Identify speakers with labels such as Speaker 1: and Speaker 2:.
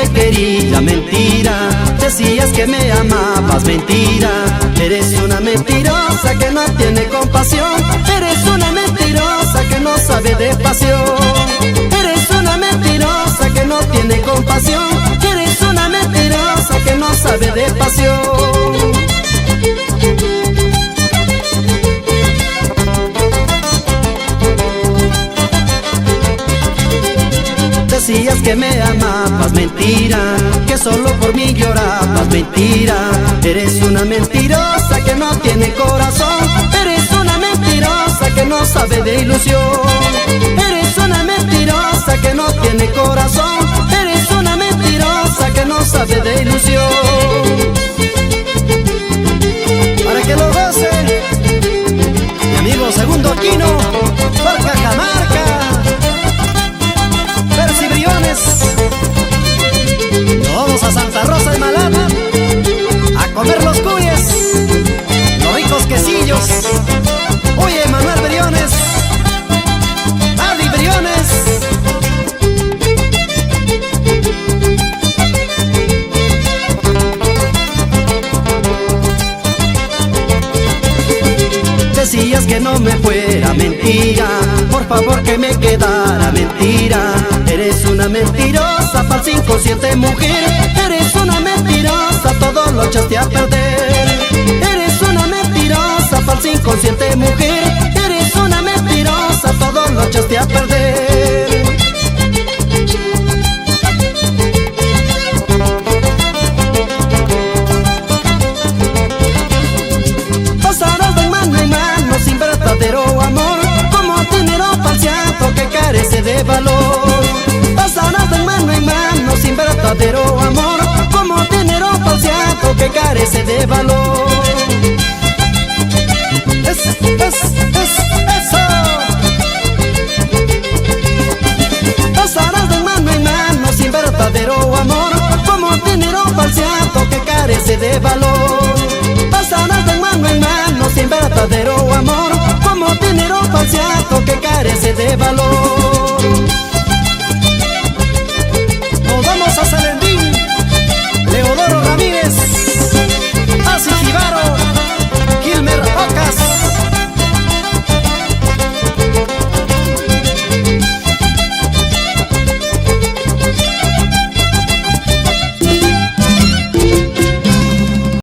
Speaker 1: me quería, mentira. Decías que me amabas, mentira. Eres una mentirosa que no tiene compasión. Eres una mentirosa que no sabe de pasión. Eres una mentirosa que no tiene compasión. Eres una mentirosa que no sabe de pasión. Decías que me amabas, mentira. Que solo por mí llorabas, mentira. Eres una mentirosa que no tiene corazón. Eres una mentirosa que no sabe de ilusión. Eres una mentirosa que no tiene corazón. Eres una mentirosa que no sabe de ilusión. Para que lo goce mi amigo Segundo Aquino, por Cajamarca. Vamos a Santa Rosa de Malata a comer los cuyes, los ricos quesillos. Oye, Manuel Briones, Adi Briones. Decías que no me fuera, mentira. Por favor que me quedara, mentira. Eres una mentirosa, falsa, inconsciente mujer. Eres una mentirosa, todo lo echaste a perder. Eres una mentirosa, falsa, inconsciente mujer. Eres una mentirosa, todo lo echaste a perder. Pasarás de mano en mano sin verdadero amor, como dinero falseado que carece de valor. Pasarás de mano en mano sin verdadero amor, como dinero falseado que carece de valor. Eso. Pasarás de mano en mano sin verdadero amor, como dinero falseado que carece de valor. Pasarás de mano en mano sin verdadero amor, como dinero falseado que carece de valor.